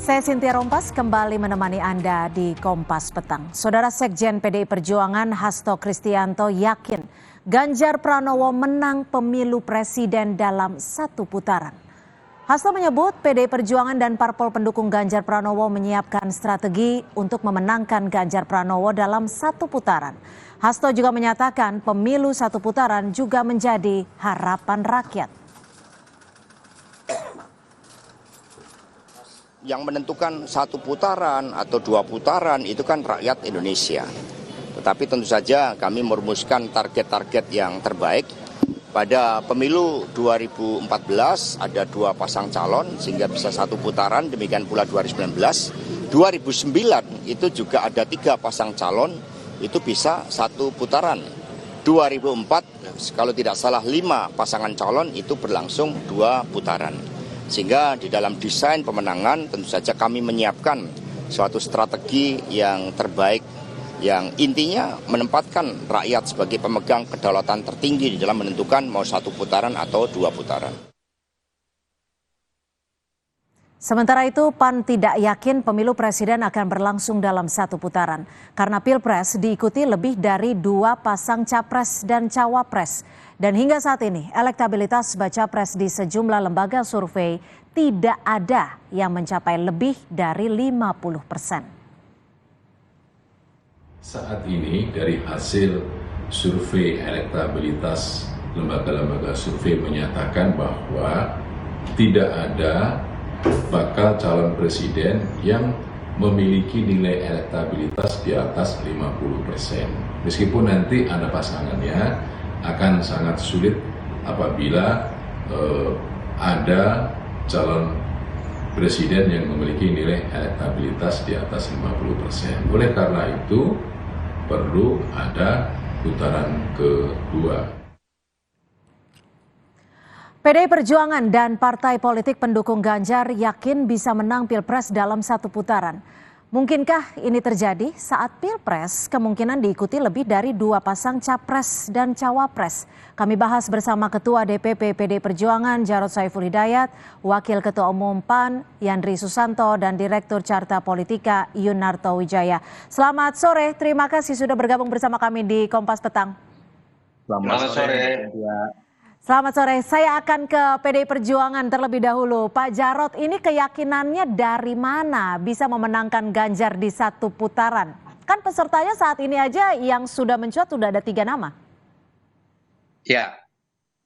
Saya Cynthia Rompas kembali menemani Anda di Kompas Petang. Saudara Sekjen PDI Perjuangan Hasto Kristianto yakin Ganjar Pranowo menang pemilu presiden dalam satu putaran. Hasto menyebut PDI Perjuangan dan parpol pendukung Ganjar Pranowo menyiapkan strategi untuk memenangkan Ganjar Pranowo dalam satu putaran. Hasto juga menyatakan pemilu satu putaran juga menjadi harapan rakyat. Yang menentukan satu putaran atau dua putaran itu kan rakyat Indonesia. Tetapi tentu saja kami merumuskan target-target yang terbaik. Pada pemilu 2014 ada dua pasang calon sehingga bisa satu putaran, demikian pula 2019. 2009 itu juga ada tiga pasang calon, itu bisa satu putaran. 2004 kalau tidak salah 5 pasangan calon itu berlangsung 2 putaran. Sehingga di dalam desain pemenangan tentu saja kami menyiapkan suatu strategi yang terbaik yang intinya menempatkan rakyat sebagai pemegang kedaulatan tertinggi di dalam menentukan mau satu putaran atau 2 putaran. Sementara itu, PAN tidak yakin pemilu presiden akan berlangsung dalam satu putaran karena Pilpres diikuti lebih dari 2 pasang capres dan cawapres. Dan hingga saat ini, elektabilitas baca pres di sejumlah lembaga survei tidak ada yang mencapai lebih dari 50%. Saat ini dari hasil survei elektabilitas lembaga-lembaga survei menyatakan bahwa tidak ada bakal calon presiden yang memiliki nilai elektabilitas di atas 50%. Meskipun nanti ada pasangannya, akan sangat sulit apabila ada calon presiden yang memiliki nilai elektabilitas di atas 50%. Oleh karena itu, perlu ada putaran kedua. PDI Perjuangan dan partai politik pendukung Ganjar yakin bisa menang Pilpres dalam satu putaran. Mungkinkah ini terjadi saat Pilpres kemungkinan diikuti lebih dari 2 pasang capres dan cawapres? Kami bahas bersama Ketua DPP PDI Perjuangan Jarod Saiful Hidayat, Wakil Ketua Umum PAN Yandri Susanto, dan Direktur Carta Politika Yunarto Wijaya. Selamat sore, terima kasih sudah bergabung bersama kami di Kompas Petang. Selamat sore. Selamat sore, saya akan ke PDI Perjuangan terlebih dahulu. Pak Jarod, ini keyakinannya dari mana bisa memenangkan Ganjar di satu putaran? Kan pesertanya saat ini aja yang sudah mencuat sudah ada 3 nama. Ya,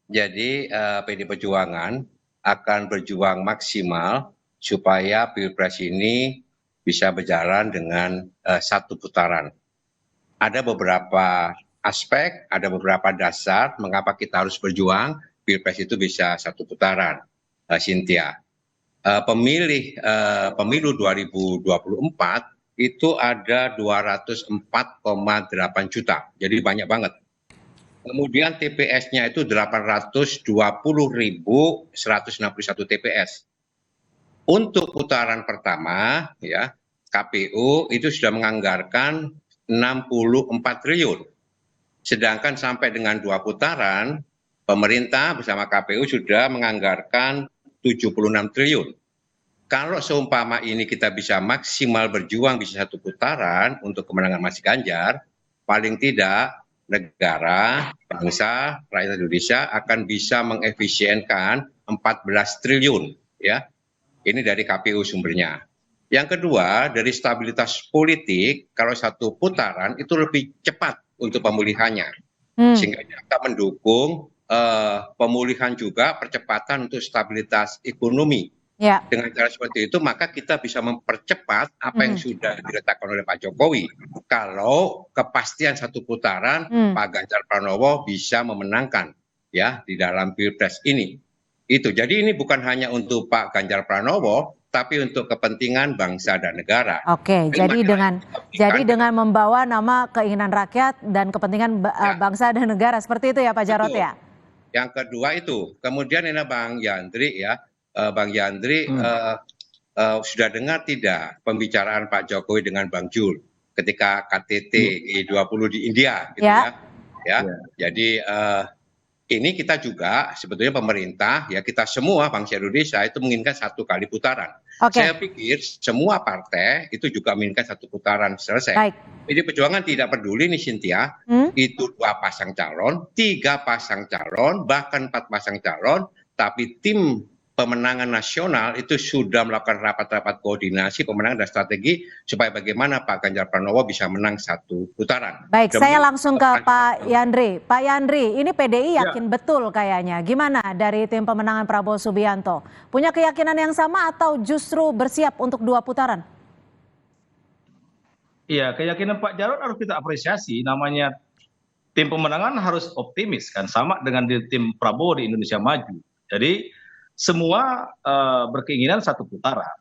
jadi PDI Perjuangan akan berjuang maksimal supaya Pilpres ini bisa berjalan dengan satu putaran. Ada beberapa aspek, ada beberapa dasar mengapa kita harus berjuang Pilpres itu bisa satu putaran, Cynthia. Pemilu 2024 itu ada 204,8 juta, jadi banyak banget. Kemudian TPS-nya itu 820.161 TPS. Untuk putaran pertama, ya KPU itu sudah menganggarkan 64 triliun. Sedangkan sampai dengan 2 putaran, pemerintah bersama KPU sudah menganggarkan 76 triliun. Kalau seumpama ini kita bisa maksimal berjuang bisa satu putaran untuk kemenangan Mas Ganjar, paling tidak negara, bangsa, rakyat Indonesia akan bisa mengefisienkan 14 triliun. Ya, ini dari KPU sumbernya. Yang kedua, dari stabilitas politik, kalau satu putaran itu lebih cepat untuk pemulihannya, sehingga kita mendukung pemulihan juga percepatan untuk stabilitas ekonomi. Ya. Dengan cara seperti itu maka kita bisa mempercepat apa yang sudah diletakkan oleh Pak Jokowi. Kalau kepastian satu putaran Pak Ganjar Pranowo bisa memenangkan ya di dalam Pilpres ini. Itu. Jadi ini bukan hanya untuk Pak Ganjar Pranowo, tapi untuk kepentingan bangsa dan negara. Oke, jadi dengan membawa nama keinginan rakyat dan kepentingan bangsa dan negara seperti itu ya Pak Jarod ya. Yang kedua itu, kemudian ini Bang Yandri ya, Bang Yandri sudah dengar tidak pembicaraan Pak Jokowi dengan Bang Jul ketika KTT G20 di India, gitu ya. Jadi ini kita juga sebetulnya pemerintah, ya kita semua bangsa Indonesia itu menginginkan 1 kali putaran. Oke. Saya pikir semua partai itu juga menginginkan 1 putaran selesai. Baik. Pdi Perjuangan tidak peduli nih Cynthia, itu 2 pasang calon, 3 pasang calon, bahkan 4 pasang calon, tapi tim pemenangan nasional itu sudah melakukan rapat-rapat koordinasi pemenangan dan strategi supaya bagaimana Pak Ganjar Pranowo bisa menang 1 putaran. Baik, saya langsung ke Pak Yandri. Pak Yandri, ini PDI yakin betul kayaknya. Gimana dari tim pemenangan Prabowo Subianto? Punya keyakinan yang sama atau justru bersiap untuk 2 putaran? Iya, keyakinan Pak Jarod harus kita apresiasi. Namanya tim pemenangan harus optimis kan, sama dengan di tim Prabowo di Indonesia Maju. Jadi semua berkeinginan 1 putaran.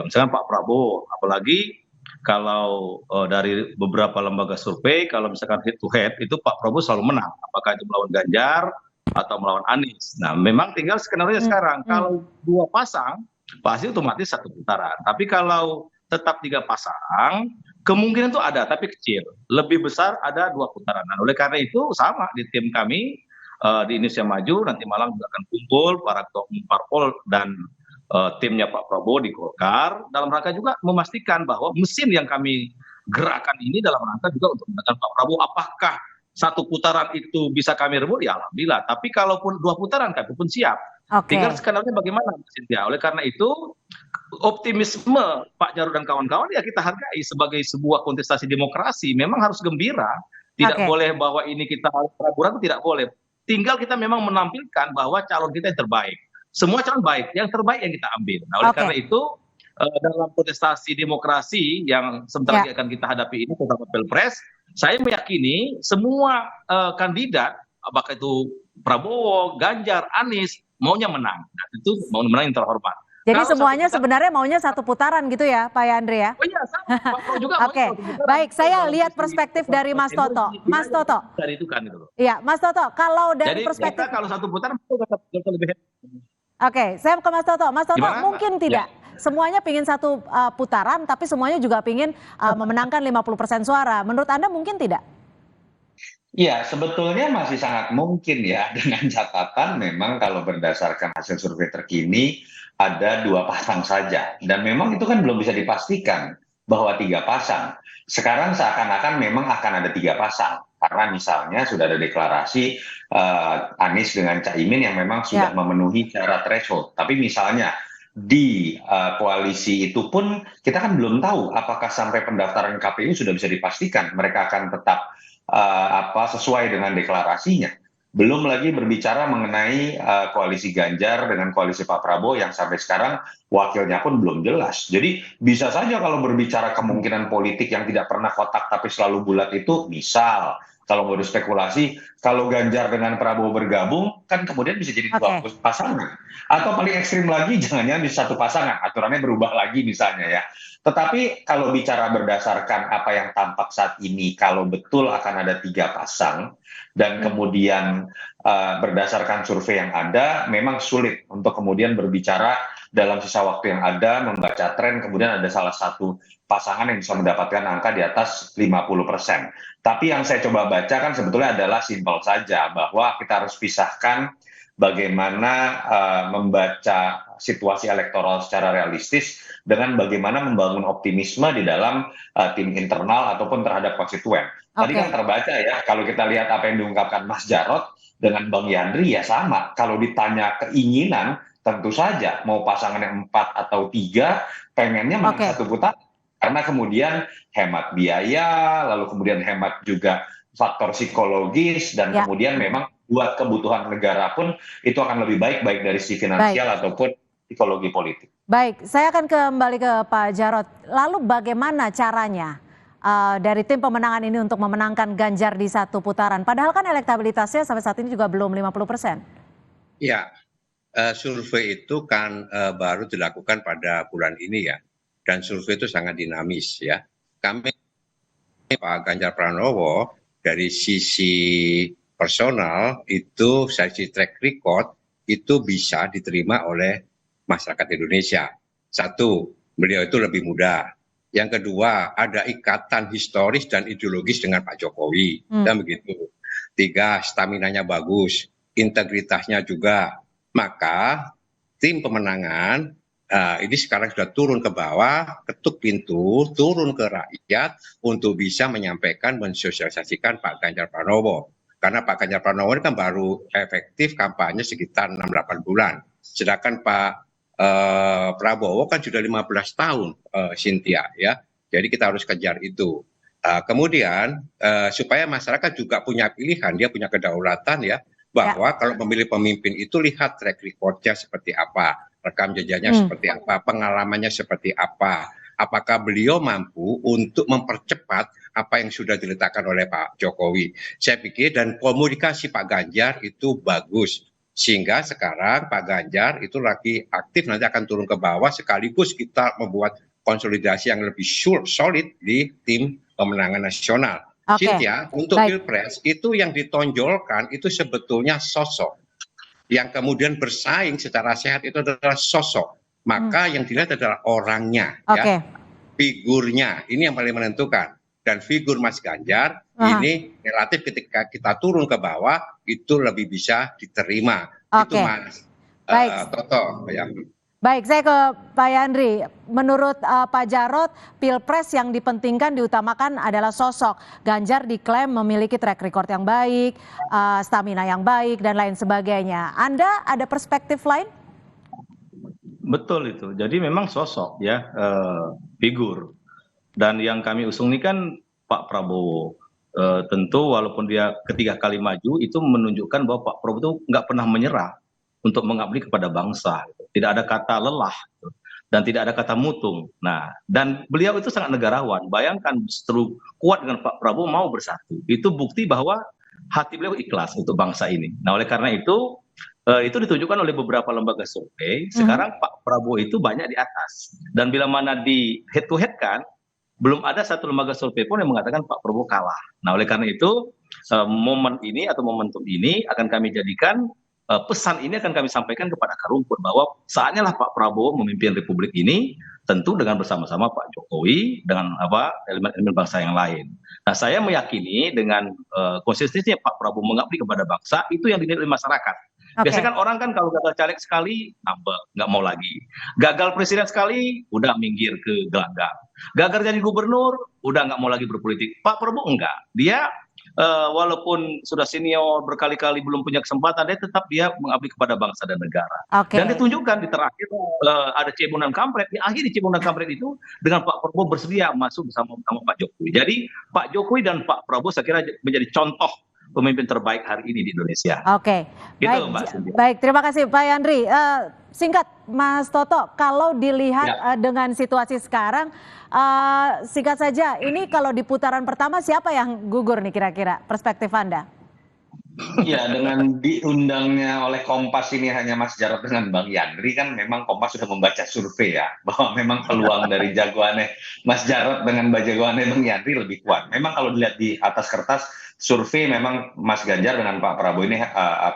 Misalkan Pak Prabowo, apalagi kalau dari beberapa lembaga survei, kalau misalkan head to head itu Pak Prabowo selalu menang. Apakah itu melawan Ganjar atau melawan Anies. Nah, memang tinggal skenario sekarang. Kalau 2 pasang, pasti otomatis 1 putaran. Tapi kalau tetap 3 pasang, kemungkinan itu ada, tapi kecil. Lebih besar ada 2 putaran. Nah, oleh karena itu sama di tim kami di Indonesia Maju nanti malam juga akan kumpul para ketua umum parpol dan timnya Pak Prabowo di Golkar dalam rangka juga memastikan bahwa mesin yang kami gerakan ini dalam rangka juga untuk menekan Pak Prabowo. Apakah 1 putaran itu bisa kami rebut? Ya alhamdulillah. Tapi kalaupun 2 putaran kami pun siap. Tinggal skenario bagaimana, Cynthia. Oleh karena itu optimisme Pak Jarod dan kawan-kawan ya kita hargai sebagai sebuah kontestasi demokrasi. Memang harus gembira. Tidak boleh bahwa ini kita ragu-ragu, tidak boleh. Tinggal kita memang menampilkan bahwa calon kita yang terbaik. Semua calon baik, yang terbaik yang kita ambil. Nah, oleh karena itu dalam kontestasi demokrasi yang sebentar lagi akan kita hadapi ini, terutama Pilpres, saya meyakini semua kandidat, apakah itu Prabowo, Ganjar, Anies, maunya menang. Nah, itu mau menang yang terhormat. Jadi semuanya sebenarnya maunya 1 putaran gitu ya, Pak Yandri ya? Oh iya, sama. Oke, baik. Saya lihat perspektif dari Mas Toto. Mas Toto. Dari itu kan itu. Iya, Mas Toto. Kalau dari perspektif, kalau 1 putaran itu lebih. Oke, saya ke Mas Toto. Mas Toto, Gimana, mungkin tidak semuanya pingin 1 putaran, tapi semuanya juga pingin memenangkan 50% suara. Menurut Anda mungkin tidak? Ya, sebetulnya masih sangat mungkin ya, dengan catatan memang kalau berdasarkan hasil survei terkini ada 2 pasang saja. Dan memang itu kan belum bisa dipastikan bahwa 3 pasang. Sekarang seakan-akan memang akan ada 3 pasang. Karena misalnya sudah ada deklarasi Anies dengan Caimin yang memang sudah memenuhi syarat threshold. Tapi misalnya di koalisi itu pun kita kan belum tahu apakah sampai pendaftaran KPU sudah bisa dipastikan mereka akan tetap sesuai dengan deklarasinya. Belum lagi berbicara mengenai koalisi Ganjar dengan koalisi Pak Prabowo yang sampai sekarang wakilnya pun belum jelas. Jadi bisa saja kalau berbicara kemungkinan politik yang tidak pernah kotak tapi selalu bulat itu, misal kalau mau spekulasi, kalau Ganjar dengan Prabowo bergabung kan kemudian bisa jadi 2 pasangan. Atau paling ekstrim lagi jangan-jangan bisa 1 pasangan, aturannya berubah lagi misalnya ya. Tetapi kalau bicara berdasarkan apa yang tampak saat ini, kalau betul akan ada 3 pasang, dan kemudian berdasarkan survei yang ada, memang sulit untuk kemudian berbicara dalam sisa waktu yang ada, membaca tren, kemudian ada salah satu pasangan yang bisa mendapatkan angka di atas 50%. Tapi yang saya coba baca kan sebetulnya adalah simpel saja, bahwa kita harus pisahkan bagaimana membaca situasi elektoral secara realistis dengan bagaimana membangun optimisme di dalam tim internal ataupun terhadap konstituen. Tadi kan terbaca ya, kalau kita lihat apa yang diungkapkan Mas Jarod dengan Bang Yandri ya sama. Kalau ditanya keinginan, tentu saja mau pasangan yang 4 atau 3, pengennya menang 1 putaran. Karena kemudian hemat biaya, lalu kemudian hemat juga faktor psikologis, dan kemudian memang buat kebutuhan negara pun itu akan lebih baik dari sisi finansial ataupun psikologi politik. Baik, saya akan kembali ke Pak Jarod. Lalu bagaimana caranya dari tim pemenangan ini untuk memenangkan Ganjar di 1 putaran? Padahal kan elektabilitasnya sampai saat ini juga belum 50%. Ya, survei itu kan baru dilakukan pada bulan ini ya. Dan survei itu sangat dinamis ya. Kami Pak Ganjar Pranowo dari sisi personal itu, sisi track record itu bisa diterima oleh masyarakat Indonesia. 1, beliau itu lebih muda. Yang kedua, ada ikatan historis dan ideologis dengan Pak Jokowi, dan begitu. 3, staminanya bagus. integritasnya juga. Maka tim pemenangan ini sekarang sudah turun ke bawah, ketuk pintu, turun ke rakyat untuk bisa menyampaikan, mensosialisasikan Pak Ganjar Pranowo. Karena Pak Ganjar Pranowo ini kan baru efektif kampanye sekitar 6-8 bulan. Sedangkan Pak Prabowo kan sudah 15 tahun, Cynthia, ya. Jadi kita harus kejar itu. Kemudian supaya masyarakat juga punya pilihan, dia punya kedaulatan ya, bahwa kalau memilih pemimpin itu lihat track record-nya seperti apa, rekam jejaknya seperti apa, pengalamannya seperti apa, apakah beliau mampu untuk mempercepat apa yang sudah diletakkan oleh Pak Jokowi. Saya pikir dan komunikasi Pak Ganjar itu bagus. Sehingga sekarang Pak Ganjar itu lagi aktif, nanti akan turun ke bawah sekaligus kita membuat konsolidasi yang lebih solid di tim pemenangan nasional. Cynthia, untuk Pilpres itu yang ditonjolkan itu sebetulnya sosok. Yang kemudian bersaing secara sehat itu adalah sosok. Maka yang dilihat adalah orangnya, ya, figurnya. Ini yang paling menentukan. Dan figur Mas Ganjar ini relatif ketika kita turun ke bawah itu lebih bisa diterima. Itu Mas Toto. Ya. Baik, saya ke Pak Yandri. Menurut Pak Jarod, Pilpres yang dipentingkan diutamakan adalah sosok. Ganjar diklaim memiliki track record yang baik, stamina yang baik, dan lain sebagainya. Anda ada perspektif lain? Betul itu. Jadi memang sosok ya, figur. Dan yang kami usung ini kan Pak Prabowo. Tentu walaupun dia ketiga kali maju itu menunjukkan bahwa Pak Prabowo itu nggak pernah menyerah untuk mengabdi kepada bangsa. Tidak ada kata lelah dan tidak ada kata mutung. Nah, dan beliau itu sangat negarawan. Bayangkan justru kuat dengan Pak Prabowo mau bersatu. Itu bukti bahwa hati beliau ikhlas untuk bangsa ini. Nah, oleh karena itu ditunjukkan oleh beberapa lembaga survei. Sekarang Pak Prabowo itu banyak di atas. Dan bila mana di head to head kan, belum ada satu lembaga survei pun yang mengatakan Pak Prabowo kalah. Nah, oleh karena itu momen ini atau momentum ini akan kami jadikan, pesan ini akan kami sampaikan kepada akar rumput bahwa saatnya lah Pak Prabowo memimpin Republik ini, tentu dengan bersama-sama Pak Jokowi dengan elemen-elemen bangsa yang lain. Nah, saya meyakini dengan konsistensinya Pak Prabowo mengabdi kepada bangsa itu yang dinilai oleh masyarakat. Biasanya kan orang kan kalau gagal caleg sekali, nggak mau lagi. Gagal presiden sekali, udah minggir ke gelanggang. Gagal jadi gubernur, udah nggak mau lagi berpolitik. Pak Prabowo enggak. Dia walaupun sudah senior berkali-kali belum punya kesempatan, dia tetap mengabdi kepada bangsa dan negara. Dan ditunjukkan di terakhir ada Cibunan Kampret. Di akhir Cibunan Kampret itu dengan Pak Prabowo bersedia masuk bersama Pak Jokowi. Jadi Pak Jokowi dan Pak Prabowo saya kira menjadi contoh pemimpin terbaik hari ini di Indonesia. Gitu, baik, terima kasih Pak Yandri. Singkat Mas Toto, kalau dilihat dengan situasi sekarang, singkat saja, ini kalau di putaran pertama siapa yang gugur nih kira-kira perspektif Anda? Ya, dengan diundangnya oleh Kompas ini hanya Mas Jarod dengan Bang Yandri, kan memang Kompas sudah membaca survei ya, bahwa memang peluang dari jagoannya Mas Jarod dengan jagoannya Bang Yandri lebih kuat. Memang kalau dilihat di atas kertas, survei memang Mas Ganjar dengan Pak Prabowo ini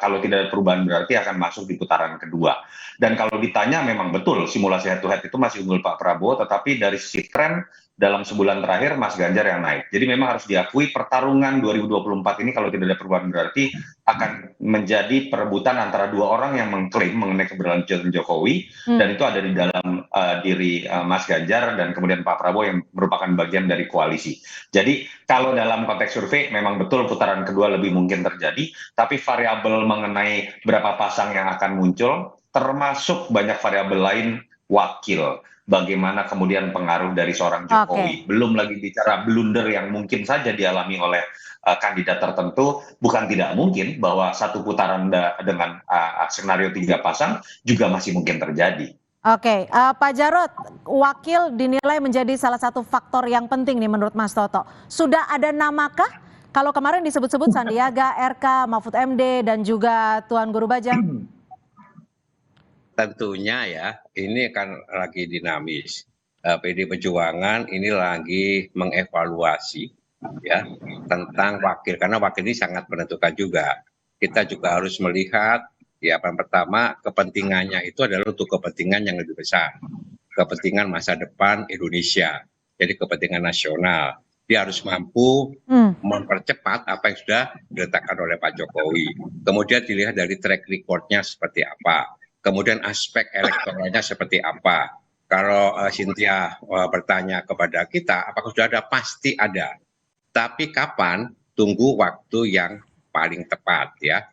kalau tidak ada perubahan berarti akan masuk di putaran kedua. Dan kalau ditanya memang betul simulasi head to head itu masih unggul Pak Prabowo, tetapi dari sisi tren dalam sebulan terakhir Mas Ganjar yang naik. Jadi memang harus diakui pertarungan 2024 ini kalau tidak ada perubahan berarti akan menjadi perebutan antara dua orang yang mengklaim mengenai keberlanjutan Jokowi, dan itu ada di dalam diri Mas Ganjar dan kemudian Pak Prabowo yang merupakan bagian dari koalisi. Jadi kalau dalam konteks survei memang betul putaran kedua lebih mungkin terjadi, tapi variabel mengenai berapa pasang yang akan muncul termasuk banyak variabel lain, wakil, bagaimana kemudian pengaruh dari seorang Jokowi. Belum lagi bicara blunder yang mungkin saja dialami oleh kandidat tertentu. Bukan tidak mungkin bahwa satu putaran dengan skenario 3 pasang juga masih mungkin terjadi. Pak Jarod, wakil dinilai menjadi salah satu faktor yang penting nih menurut Mas Toto. Sudah ada namakah? Kalau kemarin disebut-sebut Sandiaga, RK, Mahfud MD, dan juga Tuan Guru Bajang. Tentunya ya, ini kan lagi dinamis. PD Perjuangan ini lagi mengevaluasi ya tentang wakil, karena wakil ini sangat menentukan juga. Kita juga harus melihat ya, yang pertama kepentingannya itu adalah untuk kepentingan yang lebih besar, kepentingan masa depan Indonesia, jadi kepentingan nasional. Dia harus mampu mempercepat apa yang sudah diletakkan oleh Pak Jokowi. Kemudian dilihat dari track record-nya seperti apa. Kemudian aspek elektoralnya seperti apa. Kalau Cynthia bertanya kepada kita, apakah sudah ada? Pasti ada. Tapi kapan? Tunggu waktu yang paling tepat ya.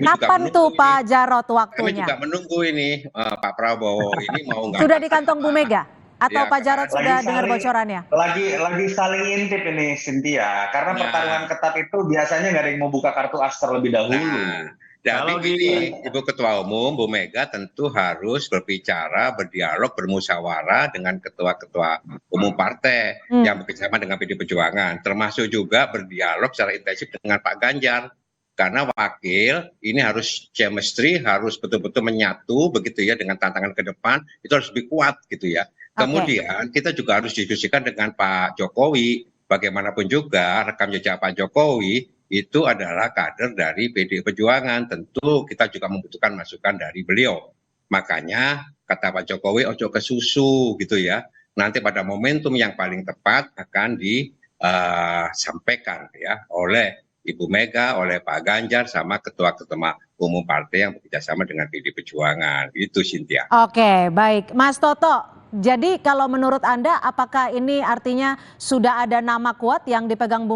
Kapan tuh Pak Jarod Kami waktunya? juga menunggu ini Pak Prabowo ini mau nggak? Sudah di kantong Bu Mega? Atau Ya, Pak Jarod karena sudah Lagi dengar saling- bocorannya? Lagi saling intip ini Cynthia, karena Nah. pertarungan ketat itu biasanya nggak ada yang mau buka kartu as terlebih dahulu. Nah, Kalau tapi gini, Ibu Ketua Umum, Bu Mega tentu harus berbicara, berdialog, bermusyawarah dengan ketua-ketua umum partai yang bekerjasama dengan PD Perjuangan, termasuk juga berdialog secara intensif dengan Pak Ganjar. Karena wakil ini harus chemistry, harus betul-betul menyatu begitu ya dengan tantangan ke depan, itu harus lebih kuat gitu ya. Kemudian kita juga harus diskusikan dengan Pak Jokowi, bagaimanapun juga rekam jejak Pak Jokowi itu adalah kader dari PD Perjuangan. Tentu kita juga membutuhkan masukan dari beliau. Makanya kata Pak Jokowi, ojo ke susu gitu ya. Nanti pada momentum yang paling tepat akan disampaikan ya oleh Ibu Mega, oleh Pak Ganjar, sama ketua-ketua umum partai yang bekerjasama dengan PD Perjuangan. Itu Cynthia. Oke, baik. Mas Toto, jadi kalau menurut Anda apakah ini artinya sudah ada nama kuat yang dipegang Bu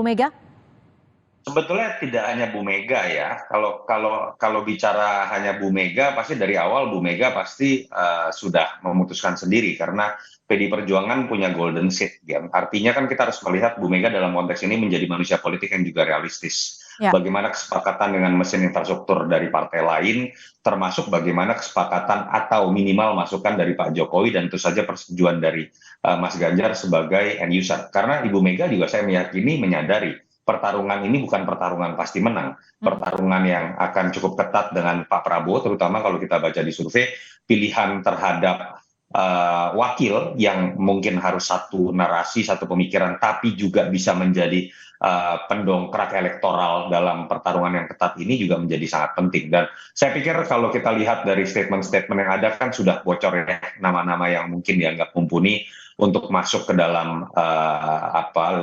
Mega? Sebetulnya tidak hanya Bu Mega ya. Kalau bicara hanya Bu Mega, pasti dari awal Bu Mega pasti sudah memutuskan sendiri karena PD Perjuangan punya golden seat. Ya. Artinya kan kita harus melihat Bu Mega dalam konteks ini menjadi manusia politik yang juga realistis. Ya. Bagaimana kesepakatan dengan mesin infrastruktur dari partai lain, termasuk bagaimana kesepakatan atau minimal masukan dari Pak Jokowi dan tentu saja persetujuan dari Mas Ganjar sebagai end user. Karena Ibu Mega juga saya meyakini menyadari pertarungan ini bukan pertarungan pasti menang. Pertarungan yang akan cukup ketat dengan Pak Prabowo, terutama kalau kita baca di survei, pilihan terhadap wakil yang mungkin harus satu narasi, satu pemikiran, tapi juga bisa menjadi pendongkrak elektoral dalam pertarungan yang ketat ini juga menjadi sangat penting. Dan saya pikir kalau kita lihat dari statement-statement yang ada kan sudah bocor ya nama-nama yang mungkin dianggap mumpuni untuk masuk ke dalam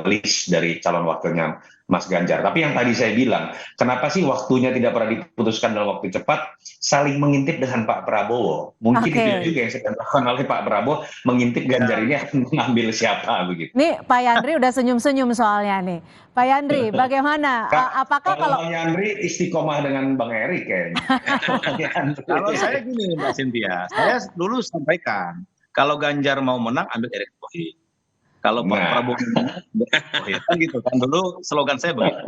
list dari calon wakilnya Mas Ganjar. Tapi yang tadi saya bilang, kenapa sih waktunya tidak pernah diputuskan dalam waktu cepat, saling mengintip dengan Pak Prabowo. Mungkin itu juga yang sedang dilakukan oleh Pak Prabowo, mengintip Ganjar ini akan mengambil siapa begitu. Nih Pak Yandri udah senyum-senyum soalnya nih. Pak Yandri, bagaimana? Apakah kalau Bang Yandri istiqomah dengan Bang Erik kayaknya. Kalau saya gini Mbak Cynthia, saya dulu sampaikan kalau Ganjar mau menang ambil Erick Thohir. Kalau Pak Prabowo menang ambil Erick Thohir. Kan gitu kan dulu slogan saya begitu.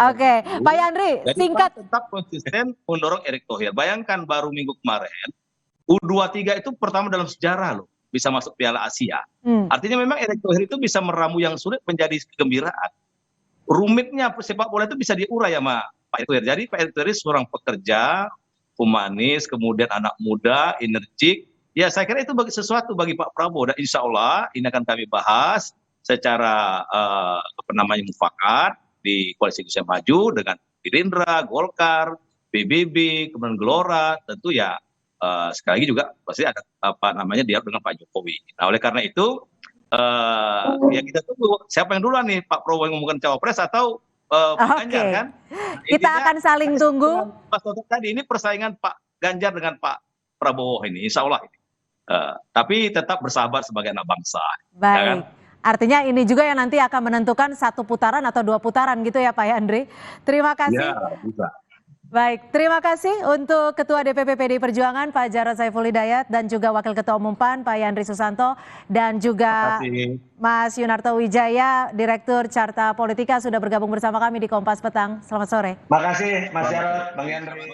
Oke, Pak Yandri, Jadi singkat. Pak tetap konsisten mendorong Erick Thohir. Bayangkan baru minggu kemarin U23 itu pertama dalam sejarah loh bisa masuk Piala Asia. Artinya memang Erick Thohir itu bisa meramu yang sulit menjadi kegembiraan. Rumitnya sepak bola itu bisa diurai sama Pak Erick Thohir. Jadi Pak Erick Thohir seorang pekerja, humanis, kemudian anak muda, energik. Ya saya kira itu sesuatu bagi Pak Prabowo dan insya Allah ini akan kami bahas secara mufakat di Koalisi Indonesia Maju dengan Gerindra, Golkar, PBB, kemudian Gelora, tentu ya sekali lagi juga pasti ada dialog dengan Pak Jokowi. Nah oleh karena itu ya kita tunggu siapa yang duluan nih, Pak Prabowo yang ngomongkan cawapres atau Pak Ganjar kan? Kita akan saling tunggu. Pas tadi ini persaingan Pak Ganjar dengan Pak Prabowo ini, insya Allah ini. Tapi tetap bersahabat sebagai anak bangsa. Baik. Ya kan? Artinya ini juga yang nanti akan menentukan 1 putaran atau 2 putaran gitu ya Pak Yandri. Terima kasih. Ya, bisa. Baik, terima kasih untuk Ketua DPP PDI Perjuangan Pak Jarod Saiful Hidayat dan juga Wakil Ketua Umum PAN Pak Yandri Susanto dan juga Mas Yunarto Wijaya, Direktur Carta Politika sudah bergabung bersama kami di Kompas Petang. Selamat sore. Makasih Mas Jarod, Bang Yandri.